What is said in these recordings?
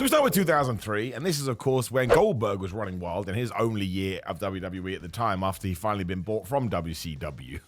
we start with 2003, and this is, of course, when Goldberg was running wild in his only year of WWE at the time after he'd finally been bought from WCW.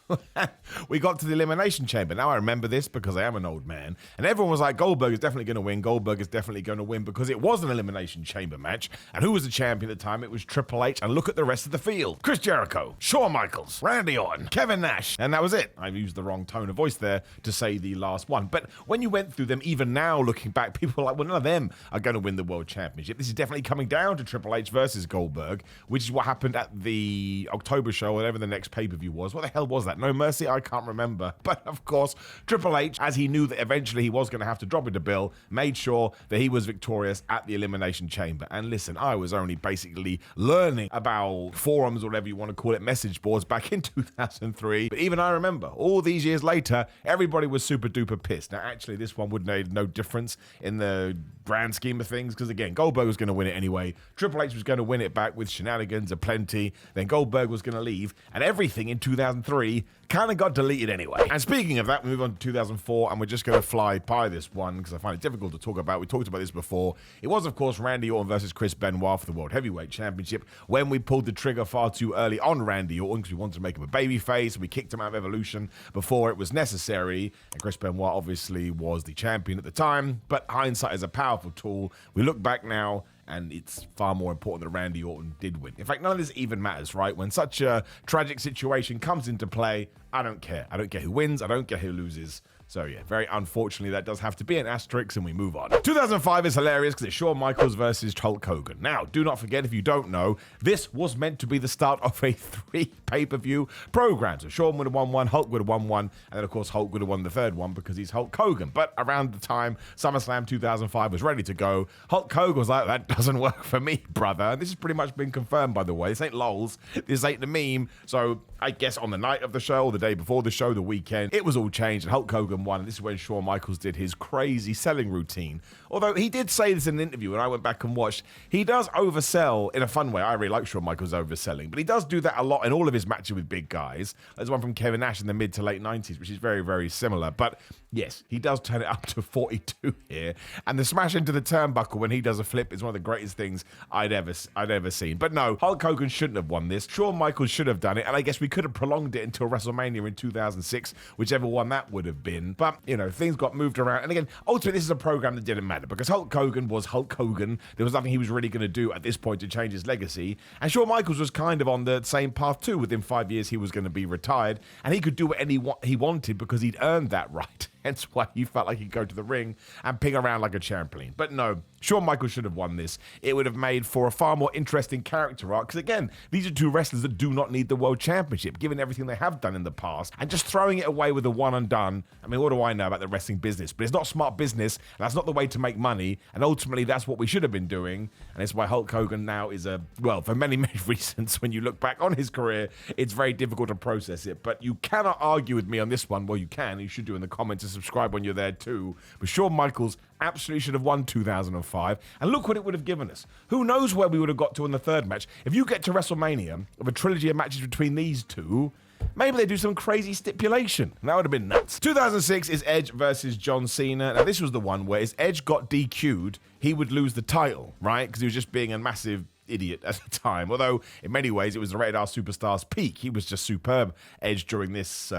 We got to the Elimination Chamber. Now, I remember this because I am an old man, and everyone was like, Goldberg is definitely going to win. Goldberg is definitely going to win because it was an Elimination Chamber match, and who was the champion at the time? It was Triple H, and look at the rest of the field. Chris Jericho, Shawn Michaels, Randy Orton, Kevin Nash, and that was it. I used the wrong tone of voice there to say the last one, but when you went through them, even now, looking back, people were like, well, none of them are going to win the World Championship. This is definitely coming down to Triple H versus Goldberg, which is what happened at the October show, whatever the next pay-per-view was. What the hell was that? No Mercy? I can't remember. But of course, Triple H, as he knew that eventually he was going to have to drop into Bill, made sure that he was victorious at the Elimination Chamber. And listen, I was only basically learning about forums, or whatever you want to call it, message boards back in 2003. But even I remember, all these years later, everybody was super duper pissed. Now, actually, this one would make no difference in the grand scheme of things, because again, Goldberg was going to win it anyway. Triple H was going to win it back with shenanigans aplenty. Then Goldberg was going to leave, and everything in 2003 kind of got deleted anyway. And speaking of that, we move on to 2004, and we're just going to fly by this one because I find it difficult to talk about. We talked about this before. It was, of course, Randy Orton versus Chris Benoit for the World Heavyweight Championship, when we pulled the trigger far too early on Randy Orton because we wanted to make him a babyface. We kicked him out of Evolution before it was necessary, and Chris Benoit obviously was the champion at the time, but hindsight is a powerful tool. We look back now, and it's far more important that Randy Orton did win. In fact, none of this even matters, right? When such a tragic situation comes into play, I don't care. I don't care who wins. I don't care who loses. So yeah, very unfortunately, that does have to be an asterisk, and we move on. 2005 is hilarious because it's Shawn Michaels versus Hulk Hogan. Now, do not forget, if you don't know, this was meant to be the start of a 3 pay-per-view program. So Shawn would have won one, Hulk would have won one, and then of course Hulk would have won the third one because he's Hulk Hogan. But around the time SummerSlam 2005 was ready to go, Hulk Hogan was like, that doesn't work for me, brother. And this has pretty much been confirmed, by the way. This ain't lols. This ain't the meme. So I guess on the night of the show, or the day before the show, the weekend, it was all changed, and Hulk Hogan won. And this is when Shawn Michaels did his crazy selling routine. Although he did say this in an interview, and I went back and watched, he does oversell in a fun way. I really like Shawn Michaels overselling, but he does do that a lot in all of his matches with big guys. There's one from Kevin Nash in the mid to late 90s, which is very, very similar. But yes, he does turn it up to 42 here. And the smash into the turnbuckle when he does a flip is one of the greatest things I'd ever seen. But no, Hulk Hogan shouldn't have won this. Shawn Michaels should have done it, and I guess we could have prolonged it until WrestleMania in 2006, whichever one that would have been. But, you know, things got moved around. And again, ultimately, this is a program that didn't matter because Hulk Hogan was Hulk Hogan. There was nothing he was really going to do at this point to change his legacy. And Shawn Michaels was kind of on the same path too. Within 5 years, he was going to be retired, and he could do what he wanted because he'd earned that right. Hence why he felt like he'd go to the ring and ping around like a trampoline. But no, Shawn Michaels should have won this. It would have made for a far more interesting character arc. Because again, these are two wrestlers that do not need the World Championship, given everything they have done in the past. And just throwing it away with a one and done. I mean, what do I know about the wrestling business? But it's not smart business. And that's not the way to make money. And ultimately, that's what we should have been doing. And it's why Hulk Hogan now is for many, many reasons, when you look back on his career, it's very difficult to process it. But you cannot argue with me on this one. Well, you can. You should do in the comments and subscribe when you're there too. But Shawn Michaels absolutely should have won 2005. And look what it would have given us. Who knows where we would have got to in the third match. If you get to WrestleMania of a trilogy of matches between these two, maybe they do some crazy stipulation. That would have been nuts. 2006 is Edge versus John Cena. Now, this was the one where if Edge got DQ'd, he would lose the title, right? Because he was just being a massive idiot at the time. Although, in many ways, it was the Rated R Superstar's peak. He was just superb, Edge, during this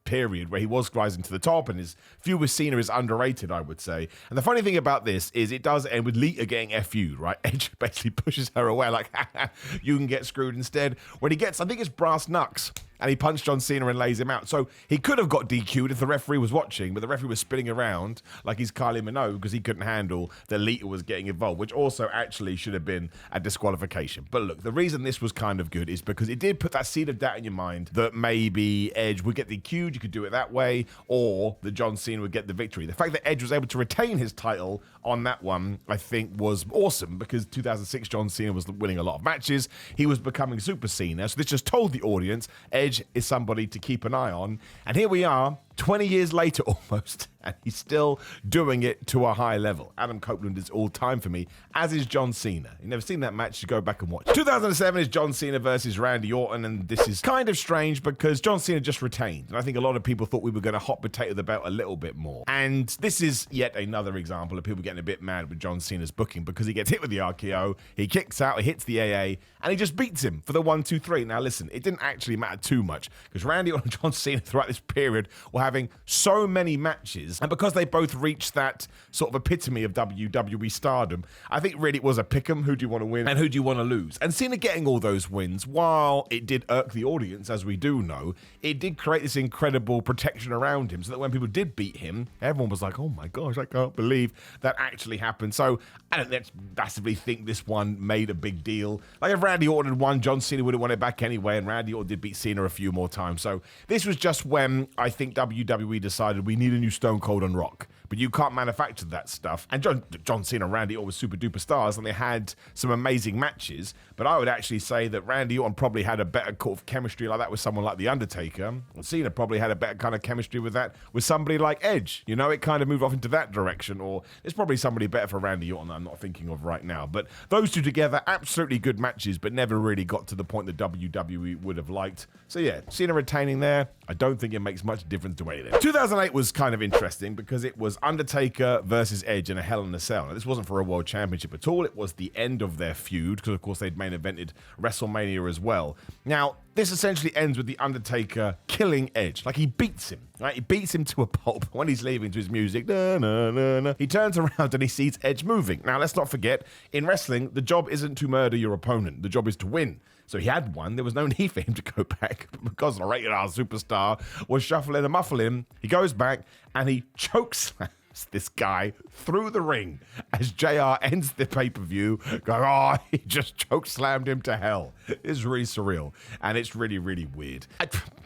period where he was rising to the top, and his feud with Cena is underrated, I would say. And the funny thing about this is it does end with Lita getting FU'd, right? Edge basically pushes her away like, you can get screwed instead. When he gets, I think it's brass knucks, and he punched John Cena and lays him out. So he could have got DQ'd if the referee was watching, but the referee was spinning around like he's Kylie Minogue because he couldn't handle that Lita was getting involved, which also actually should have been a disqualification. But look, the reason this was kind of good is because it did put that seed of doubt in your mind that maybe Edge would get DQ'd, you could do it that way, or that John Cena would get the victory. The fact that Edge was able to retain his title on that one, I think, was awesome because 2006 John Cena was winning a lot of matches. He was becoming Super Cena. So this just told the audience Edge is somebody to keep an eye on. And here we are, 20 years later almost, and he's still doing it to a high level. Adam Copeland is all time for me, as is John Cena. You've never seen that match, you go back and watch. 2007 is John Cena versus Randy Orton, and this is kind of strange because John Cena just retained, and I think a lot of people thought we were going to hot potato the belt a little bit more. And this is yet another example of people getting a bit mad with John Cena's booking because he gets hit with the RKO, he kicks out, he hits the AA, and he just beats him for the 1-2-3. Now listen, it didn't actually matter too much because Randy Orton and John Cena throughout this period were having so many matches, and because they both reached that sort of epitome of WWE stardom, I think really it was a pick'em. Who do you want to win and who do you want to lose? And Cena getting all those wins, while it did irk the audience, as we do know, it did create this incredible protection around him so that when people did beat him, everyone was like, oh my gosh, I can't believe that actually happened. So I don't massively think this one made a big deal. Like if Randy Orton had won, John Cena would have won it back anyway, and Randy Orton did beat Cena a few more times. So this was just when I think WWE decided we need a new Stone Cold and Rock. But you can't manufacture that stuff. And John Cena and Randy Orton were super duper stars, and they had some amazing matches. But I would actually say that Randy Orton probably had a better kind of chemistry like that with someone like The Undertaker. And Cena probably had a better kind of chemistry with that with somebody like Edge. You know, it kind of moved off into that direction. Or there's probably somebody better for Randy Orton that I'm not thinking of right now. But those two together, absolutely good matches, but never really got to the point that WWE would have liked. So yeah, Cena retaining there, I don't think it makes much difference to anything. 2008 was kind of interesting because it was Undertaker versus Edge in a Hell in a Cell. Now, this wasn't for a world championship at all. It was the end of their feud because, of course, they'd main evented WrestleMania as well. Now, this essentially ends with the Undertaker killing Edge. Like, he beats him, right? He beats him to a pulp when he's leaving to his music. Na, na, na, na. He turns around and he sees Edge moving. Now, let's not forget, in wrestling, the job isn't to murder your opponent. The job is to win. So he had won. There was no need for him to go back because a regular superstar was shuffling and muffling. He goes back and he chokeslams this guy through the ring as JR ends the pay-per-view going, oh, he just chokeslammed him to hell. It's really surreal, and it's really, really weird.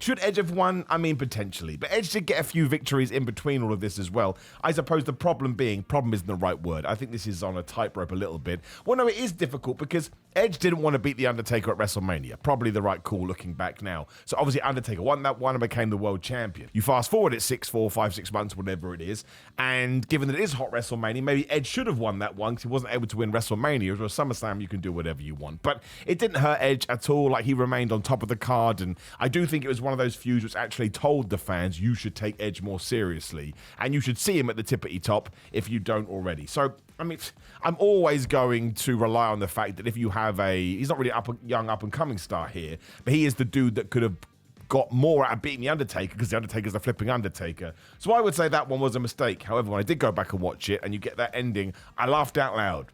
Should Edge have won? I mean, potentially. But Edge did get a few victories in between all of this as well. I suppose the problem isn't the right word. I think this is on a tightrope a little bit. Well, no, it is difficult because Edge didn't want to beat The Undertaker at WrestleMania. Probably the right call looking back now. So obviously Undertaker won that one and became the world champion. You fast forward it 6 months, whatever it is, and given that it is hot WrestleMania, maybe Edge should have won that one because he wasn't able to win WrestleMania. Or SummerSlam, you can do whatever you want. But it didn't hurt Edge at all. Like, he remained on top of the card, and I do think it was one of those feuds which actually told the fans you should take Edge more seriously, and you should see him at the tippity top if you don't already. So, I mean, I'm always going to rely on the fact that if you have he's not really a young up-and-coming star here, but he is the dude that could have got more out of beating The Undertaker because The Undertaker's the flipping Undertaker. So I would say that one was a mistake. However, when I did go back and watch it and you get that ending, I laughed out loud.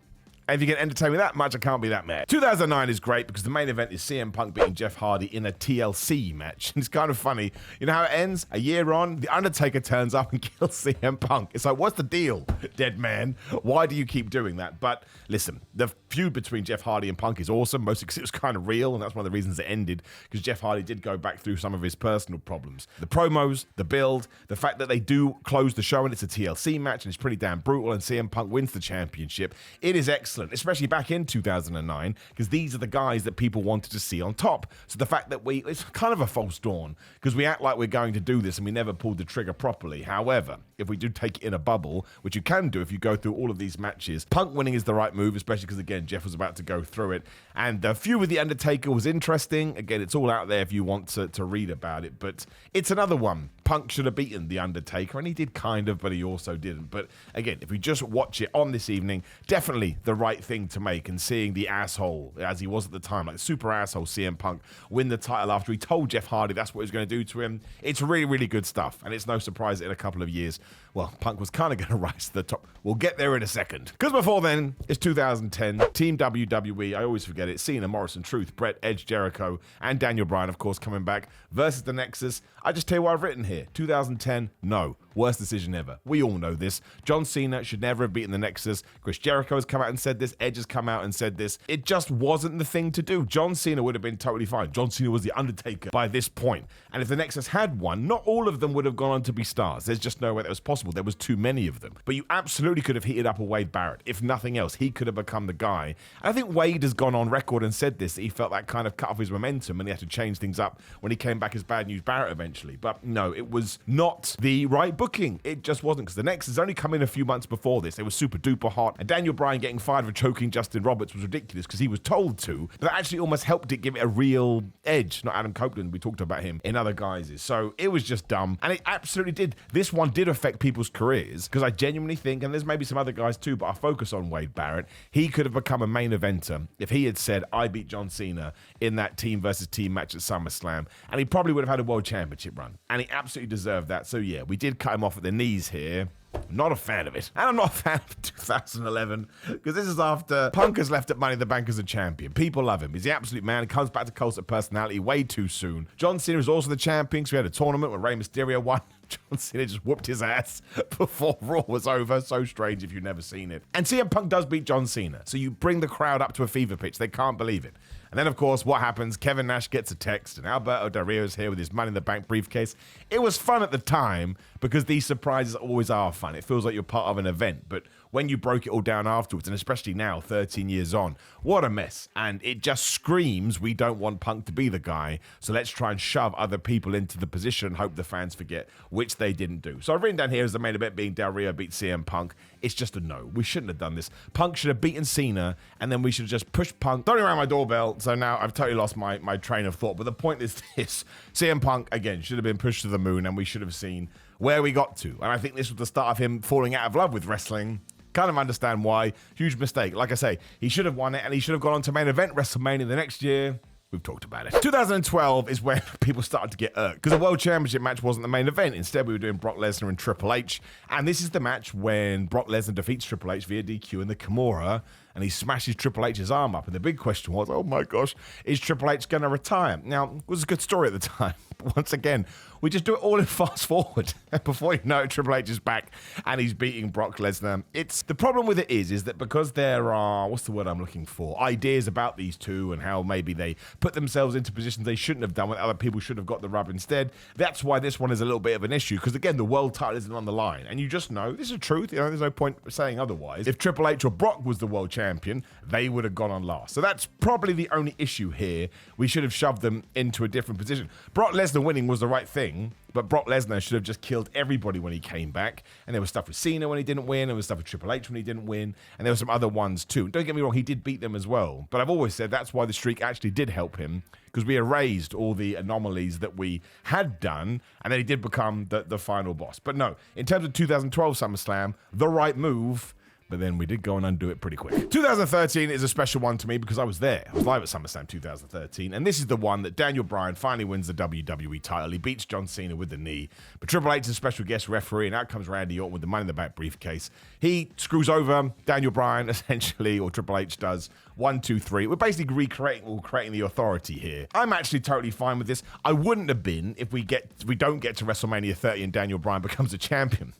And if you get entertained with that much, I can't be that mad. 2009 is great because the main event is CM Punk beating Jeff Hardy in a TLC match. It's kind of funny. You know how it ends? A year on, The Undertaker turns up and kills CM Punk. It's like, what's the deal, dead man? Why do you keep doing that? But listen, the feud between Jeff Hardy and Punk is awesome, mostly because it was kind of real, and that's one of the reasons it ended, because Jeff Hardy did go back through some of his personal problems. The promos, the build, the fact that they do close the show and it's a TLC match and it's pretty damn brutal, and CM Punk wins the championship. It is excellent. Especially back in 2009, because these are the guys that people wanted to see on top. So the fact that it's kind of a false dawn, because we act like we're going to do this and we never pulled the trigger properly. However, if we do take it in a bubble, which you can do if you go through all of these matches, Punk winning is the right move, especially because, again, Jeff was about to go through it. And the feud with The Undertaker was interesting. Again, it's all out there if you want to read about it, but it's another one. Punk should have beaten The Undertaker, and he did kind of, but he also didn't. But again, if we just watch it on this evening, definitely the right thing to make, and seeing the asshole, as he was at the time, like super asshole CM Punk, win the title after he told Jeff Hardy that's what he was going to do to him. It's really, really good stuff, and it's no surprise that in a couple of years, well, Punk was kind of going to rise to the top. We'll get there in a second. Because before then, it's 2010, Team WWE, I always forget it, Cena, Morrison, Truth, Bret, Edge, Jericho, and Daniel Bryan, of course, coming back, versus the Nexus. I just tell you what I've written here. 2010, no. Worst decision ever. We all know this. John Cena should never have beaten the Nexus. Chris Jericho has come out and said this. Edge has come out and said this. It just wasn't the thing to do. John Cena would have been totally fine. John Cena was the Undertaker by this point. And if the Nexus had won, not all of them would have gone on to be stars. There's just no way that was possible. There was too many of them. But you absolutely could have heated up a Wade Barrett. If nothing else, he could have become the guy. And I think Wade has gone on record and said this, that he felt that kind of cut off his momentum and he had to change things up when he came back as Bad News Barrett eventually. But no, it was not the right booking. It just wasn't, because the Nexus only come in a few months before this. They were super duper hot. And Daniel Bryan getting fired for choking Justin Roberts was ridiculous because he was told to. But that actually almost helped it give it a real edge. Not Adam Copeland. We talked about him in other guises. So it was just dumb. And it absolutely did. This one did affect people's careers because I genuinely think, and there's maybe some other guys too, but I'll focus on Wade Barrett. He could have become a main eventer if he had said, I beat John Cena in that team versus team match at SummerSlam. And he probably would have had a world championship run. And he absolutely deserved that. So yeah, we did cut him off at the knees here. Not a fan of it. And I'm not a fan of 2011 because this is after Punk has left at Money in the Bank as a champion. People love him. He's the absolute man. He comes back to cult of personality way too soon. John Cena is also the champion because we had a tournament where Rey Mysterio won. John Cena just whooped his ass before Raw was over. So strange if you've never seen it. And CM Punk does beat John Cena. So you bring the crowd up to a fever pitch. They can't believe it. And then, of course, what happens? Kevin Nash gets a text, and Alberto Del Rio is here with his Money in the Bank briefcase. It was fun at the time because these surprises always are fun. It feels like you're part of an event. But when you broke it all down afterwards, and especially now, 13 years on, what a mess. And it just screams, we don't want Punk to be the guy, so let's try and shove other people into the position and hope the fans forget, which they didn't do. So I've written down here as the main event being Del Rio beat CM Punk. It's just a no. We shouldn't have done this. Punk should have beaten Cena, and then we should have just pushed Punk. Don't ring around my doorbell, so now I've totally lost my train of thought. But the point is this. CM Punk, again, should have been pushed to the moon, and we should have seen where we got to. And I think this was the start of him falling out of love with wrestling. Kind of understand why. Huge mistake. Like I say, he should have won it, and he should have gone on to main event WrestleMania the next year. We've talked about it. 2012 is when people started to get irked because the World Championship match wasn't the main event. Instead, we were doing Brock Lesnar and Triple H. And this is the match when Brock Lesnar defeats Triple H via DQ in the Kimura, and he smashes Triple H's arm up. And the big question was, oh my gosh, is Triple H going to retire? Now, it was a good story at the time. But once again, we just do it all in fast forward. Before you know it, Triple H is back and he's beating Brock Lesnar. The problem with it is that because there are, what's the word I'm looking for? Ideas about these two and how maybe they put themselves into positions they shouldn't have done when other people should have got the rub instead. That's why this one is a little bit of an issue. Because again, the world title isn't on the line. And you just know, this is the truth. You know, there's no point saying otherwise. If Triple H or Brock was the world champion, they would have gone on last. So that's probably the only issue here. We should have shoved them into a different position. Brock Lesnar winning was the right thing, but Brock Lesnar should have just killed everybody when he came back. And there was stuff with Cena when he didn't win. There was stuff with Triple H when he didn't win. And there were some other ones too. Don't get me wrong, he did beat them as well. But I've always said that's why the streak actually did help him, because we erased all the anomalies that we had done, and then he did become the final boss. But no, in terms of 2012 SummerSlam, the right move. But then we did go and undo it pretty quick. 2013 is a special one to me because I was there. I was live at SummerSlam 2013. And this is the one that Daniel Bryan finally wins the WWE title. He beats John Cena with the knee. But Triple H is a special guest referee, and out comes Randy Orton with the Money in the Bank briefcase. He screws over Daniel Bryan, essentially, or Triple H does. 1, 2, 3. We're basically creating the authority here. I'm actually totally fine with this. I wouldn't have been if we don't get to WrestleMania 30 and Daniel Bryan becomes a champion.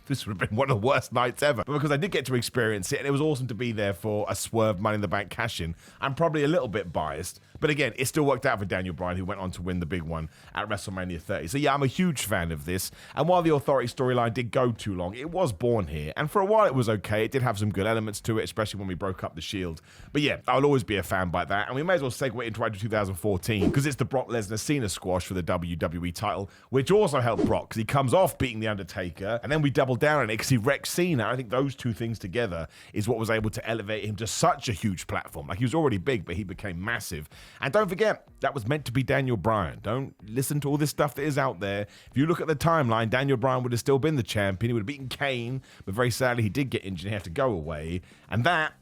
This would have been one of the worst nights ever. But because I did get to experience it, and it was awesome to be there for a swerve Money in the Bank cash-in, I'm probably a little bit biased. But again, it still worked out for Daniel Bryan, who went on to win the big one at WrestleMania 30. So yeah, I'm a huge fan of this. And while the authority storyline did go too long, it was born here. And for a while, it was okay. It did have some good elements to it, especially when we broke up the Shield. But yeah, I'll always be a fan by that. And we may as well segue into 2014, because it's the Brock Lesnar-Cena squash for the WWE title, which also helped Brock, because he comes off beating The Undertaker, and then we double down on it because he wrecked Cena. I think those two things together is what was able to elevate him to such a huge platform. Like, he was already big, but he became massive. And don't forget, that was meant to be Daniel Bryan. Don't listen to all this stuff that is out there. If you look at the timeline, Daniel Bryan would have still been the champion. He would have beaten Kane, but very sadly, he did get injured and he had to go away. And that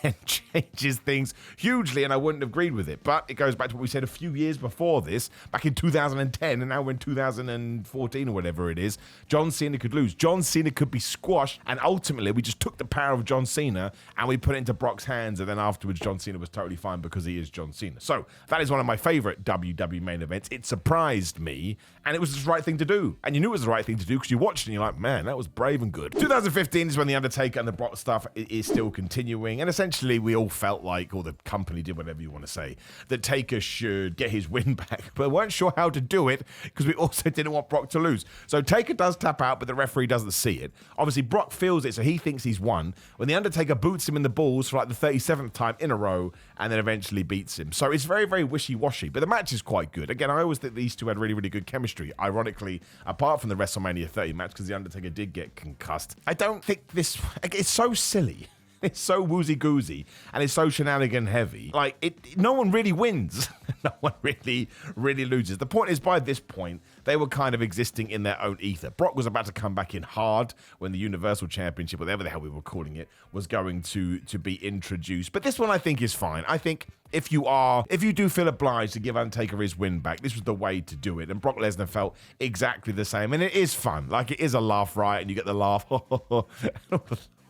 then changes things hugely, and I wouldn't have agreed with it. But it goes back to what we said a few years before this, back in 2010, and now we're in 2014 or whatever it is. John Cena could lose. John Cena could be squashed, and ultimately we just took the power of John Cena and we put it into Brock's hands, and then afterwards John Cena was totally fine because he is John Cena. So that is one of my favorite WWE main events. It surprised me, and it was the right thing to do. And you knew it was the right thing to do because you watched it and you're like, man, that was brave and good. 2015 is when the Undertaker and the Brock stuff is still continuing, and essentially we all felt like, or the company did, whatever you want to say, that Taker should get his win back, but weren't sure how to do it because we also didn't want Brock to lose. So Taker does tap out, but the referee doesn't see it. Obviously, Brock feels it, so he thinks he's won. When the Undertaker boots him in the balls for like the 37th time in a row, and then eventually beats him. So it's very, very wishy-washy, but the match is quite good. Again, I always think these two had really, really good chemistry, ironically, apart from the WrestleMania 30 match, because the Undertaker did get concussed. I don't think this... It's so silly. It's so woozy-goosey, and it's so shenanigan heavy. Like, no one really wins. No one really loses. The point is, by this point, they were kind of existing in their own ether. Brock was about to come back in hard when the Universal Championship, whatever the hell we were calling it, was going to be introduced. But this one, I think, is fine. I think if you do feel obliged to give Undertaker his win back, this was the way to do it. And Brock Lesnar felt exactly the same. And it is fun. Like, it is a laugh riot, and you get the laugh.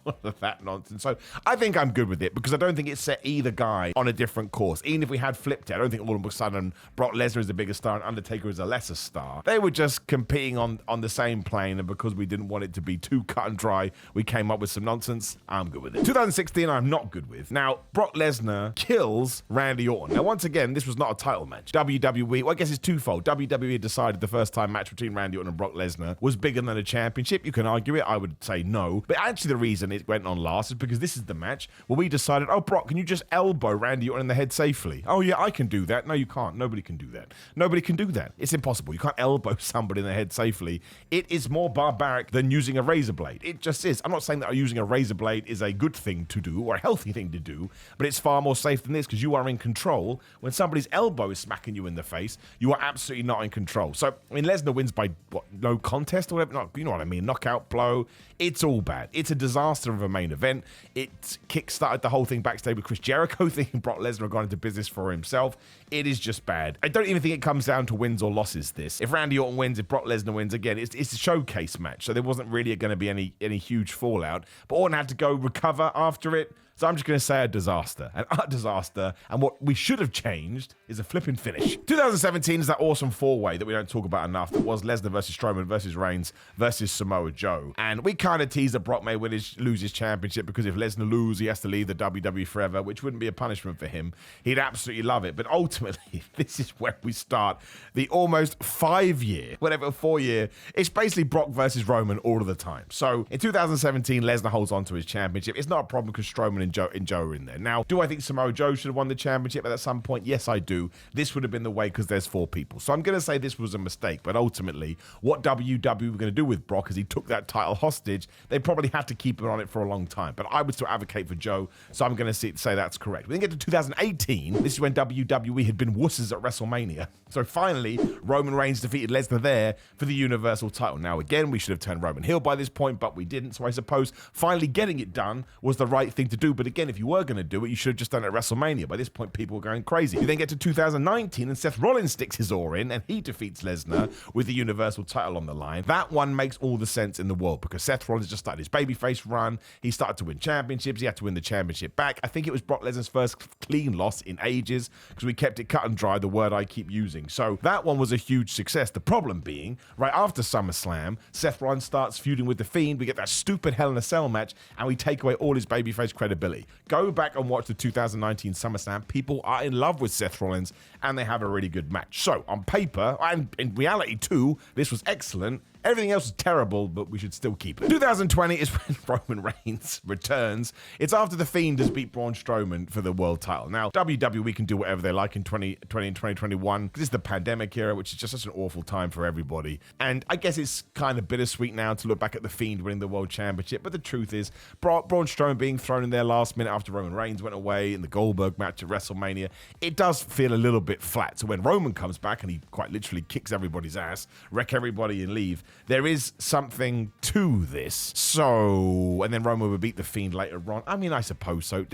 All of that nonsense. So I think I'm good with it because I don't think it set either guy on a different course. Even if we had flipped it, I don't think all of a sudden Brock Lesnar is the bigger star and Undertaker is a lesser star. They were just competing on the same plane, and because we didn't want it to be too cut and dry, we came up with some nonsense. I'm good with it. 2016, I'm not good with. Now, Brock Lesnar kills Randy Orton. Now, once again, this was not a title match. WWE, well, I guess it's twofold. WWE decided the first time match between Randy Orton and Brock Lesnar was bigger than a championship. You can argue it. I would say no. But actually, the reason it went on last is because this is the match where we decided, oh, Brock, can you just elbow Randy Orton in the head safely? Oh, yeah, I can do that. No, you can't. Nobody can do that. Nobody can do that. It's impossible. You can't elbow somebody in the head safely. It is more barbaric than using a razor blade. It just is. I'm not saying that using a razor blade is a good thing to do or a healthy thing to do, but it's far more safe than this because you are in control. When somebody's elbow is smacking you in the face, you are absolutely not in control. So, I mean, Lesnar wins by, what, no contest or whatever? No, you know what I mean? Knockout blow. It's all bad. It's a disaster of a main event. It kick-started the whole thing backstage with Chris Jericho thinking Brock Lesnar had gone into business for himself. It is just bad. I don't even think it comes down to wins or losses, this. If Randy Orton wins, if Brock Lesnar wins, again, it's a showcase match, so there wasn't really going to be any huge fallout. But Orton had to go recover after it. So I'm just going to say a disaster, an utter disaster. And what we should have changed is a flipping finish. 2017 is that awesome four-way that we don't talk about enough. That was Lesnar versus Strowman versus Reigns versus Samoa Joe. And we kind of teased that Brock may lose his championship because if Lesnar loses, he has to leave the WWE forever, which wouldn't be a punishment for him. He'd absolutely love it. But ultimately, this is where we start the almost 5-year, whatever, 4-year. It's basically Brock versus Roman all of the time. So in 2017, Lesnar holds on to his championship. It's not a problem because Strowman and Joe are in there. Now, do I think Samoa Joe should have won the championship at some point? Yes, I do. This would have been the way because there's 4 people. So I'm going to say this was a mistake, but ultimately, what WWE were going to do with Brock as he took that title hostage, they probably had to keep him on it for a long time. But I would still advocate for Joe, so I'm going to say that's correct. We then get to 2018. This is when WWE had been wusses at WrestleMania. So finally, Roman Reigns defeated Lesnar there for the Universal title. Now, again, we should have turned Roman heel by this point, but we didn't. So I suppose finally getting it done was the right thing to do. But again, if you were going to do it, you should have just done it at WrestleMania. By this point, people were going crazy. You then get to 2019, and Seth Rollins sticks his oar in, and he defeats Lesnar with the Universal title on the line. That one makes all the sense in the world, because Seth Rollins just started his babyface run. He started to win championships. He had to win the championship back. I think it was Brock Lesnar's first clean loss in ages, because we kept it cut and dry, the word I keep using. So that one was a huge success. The problem being, right after SummerSlam, Seth Rollins starts feuding with The Fiend. We get that stupid Hell in a Cell match, and we take away all his babyface credibility. Go back and watch the 2019 SummerSlam. People are in love with Seth Rollins, and they have a really good match. So, on paper, and in reality too, this was excellent. Everything else is terrible, but we should still keep it. 2020 is when Roman Reigns returns. It's after The Fiend has beat Braun Strowman for the world title. Now, WWE can do whatever they like in 2020 and 2021. This is the pandemic era, which is just such an awful time for everybody. And I guess it's kind of bittersweet now to look back at The Fiend winning the world championship. But the truth is, Braun Strowman being thrown in there last minute after Roman Reigns went away in the Goldberg match at WrestleMania, it does feel a little bit flat. So when Roman comes back and he quite literally kicks everybody's ass, wreck everybody and leave, there is something to this. So, and then Roman would beat The Fiend later on. I mean, I suppose so.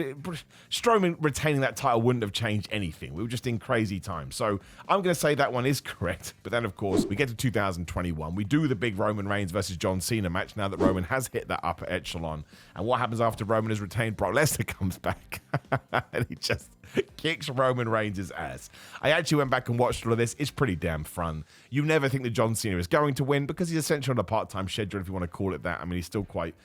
Strowman retaining that title wouldn't have changed anything. We were just in crazy times. So I'm going to say that one is correct. But then, of course, we get to 2021. We do the big Roman Reigns versus John Cena match now that Roman has hit that upper echelon. And what happens after Roman is retained? Brock Lesnar comes back. And he just kicks Roman Reigns' ass. I actually went back and watched all of this. It's pretty damn fun. You never think that John Cena is going to win because he's essentially on a part-time schedule, if you want to call it that. I mean, he's still quite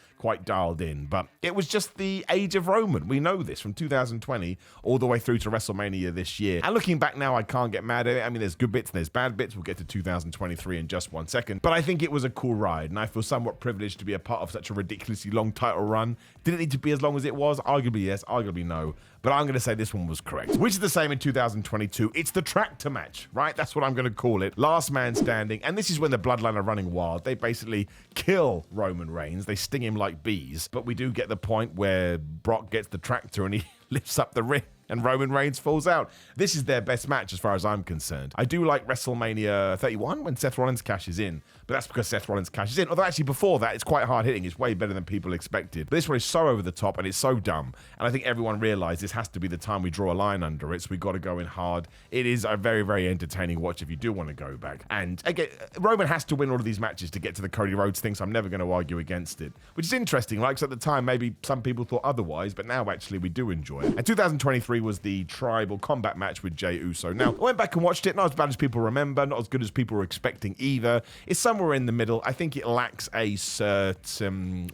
dialed in. But it was just the age of Roman. We know this from 2020 all the way through to WrestleMania this year. And looking back now, I can't get mad at it. I mean, there's good bits and there's bad bits. We'll get to 2023 in just 1 second. But I think it was a cool ride, and I feel somewhat privileged to be a part of such a ridiculously long title run. Did it need to be as long as it was? Arguably yes, arguably no. But I'm going to say this one was correct. Which is the same in 2022. It's the tractor match, right? That's what I'm going to call it. Last man standing. And this is when the Bloodline are running wild. They basically kill Roman Reigns. They sting him like bees. But we do get the point where Brock gets the tractor and he lifts up the ring and Roman Reigns falls out. This is their best match as far as I'm concerned. I do like WrestleMania 31 when Seth Rollins cashes in, but that's because Seth Rollins cashes in. Although actually before that, it's quite hard hitting. It's way better than people expected. But this one is so over the top and it's so dumb. And I think everyone realized this has to be the time we draw a line under it. So we got to go in hard. It is a very, very entertaining watch if you do want to go back. And again, Roman has to win all of these matches to get to the Cody Rhodes thing, so I'm never going to argue against it. Which is interesting, like, 'cause at the time, maybe some people thought otherwise, but now actually we do enjoy it. And 2023 was the tribal combat match with Jey Uso. Now, I went back and watched it, not as bad as people remember, not as good as people were expecting either. It's somewhere in the middle. I think it lacks a certain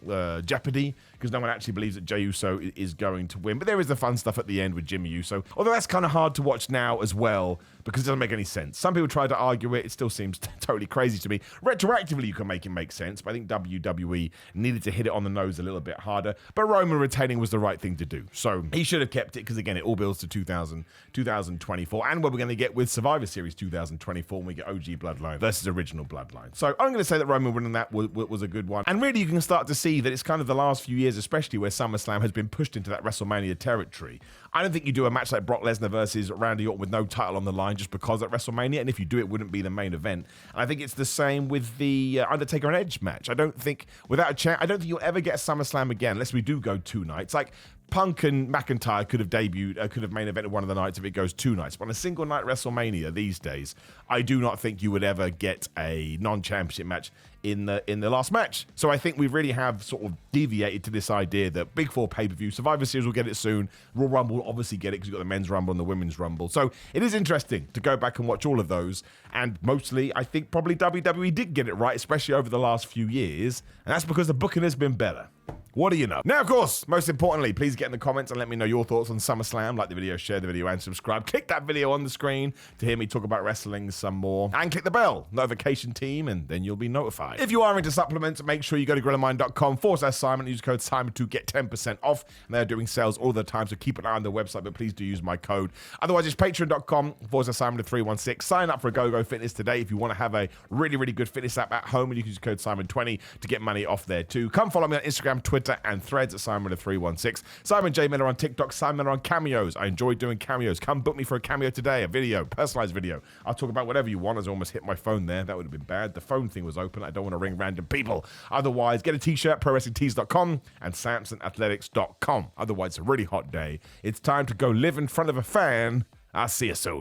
jeopardy, because no one actually believes that Jey Uso is going to win. But there is the fun stuff at the end with Jimmy Uso. Although that's kind of hard to watch now as well, because it doesn't make any sense. Some people try to argue it. It still seems totally crazy to me. Retroactively, you can make it make sense, but I think WWE needed to hit it on the nose a little bit harder. But Roman retaining was the right thing to do. So he should have kept it, because again, it all builds to 2024, and what we're going to get with Survivor Series 2024 when we get OG Bloodline versus original Bloodline. So I'm going to say that Roman winning that was a good one. And really, you can start to see that it's kind of the last few years, especially where SummerSlam has been pushed into that WrestleMania territory. I don't think you do a match like Brock Lesnar versus Randy Orton with no title on the line just because at WrestleMania, and if you do, it wouldn't be the main event. And I think it's the same with the Undertaker and Edge match. I don't think, without a chance, I don't think you'll ever get a SummerSlam again unless we do go 2 nights. Like, Punk and McIntyre could have debuted, could have main evented one of the nights if it goes 2 nights. But on a single night WrestleMania these days, I do not think you would ever get a non-championship match in the last match. So I think we really have sort of deviated to this idea that Big 4 pay-per-view, Survivor Series will get it soon, Royal Rumble will obviously get it because you've got the Men's Rumble and the Women's Rumble. So it is interesting to go back and watch all of those, and mostly I think probably WWE did get it right, especially over the last few years, and that's because the booking has been better. What do you know? Now, of course, most importantly, please get in the comments and let me know your thoughts on SummerSlam. Like the video, share the video, and subscribe. Click that video on the screen to hear me talk about wrestling some more. And click the bell, notification team, and then you'll be notified. If you are into supplements, make sure you go to grillermind.com/Simon and use code Simon to get 10% off. And they're doing sales all the time, so keep an eye on the website, but please do use my code. Otherwise, it's patreon.com/Simon316. Sign up for a Go Fitness today if you want to have a really, really good fitness app at home, and you can use code Simon20 to get money off there too. Come follow me on Instagram, Twitter, and Threads at Simon316. Simon J. Miller on TikTok, Simon Miller on Cameos. I enjoy doing cameos. Come book me for a cameo today, a video, personalized video. I'll talk about whatever you want. As I almost hit my phone there. That would have been bad. The phone thing was open. I don't want to ring random people. Otherwise, get a t-shirt, ProWrestlingTees.com and SamsonAthletics.com. Otherwise, it's a really hot day. It's time to go live in front of a fan. I'll see you soon.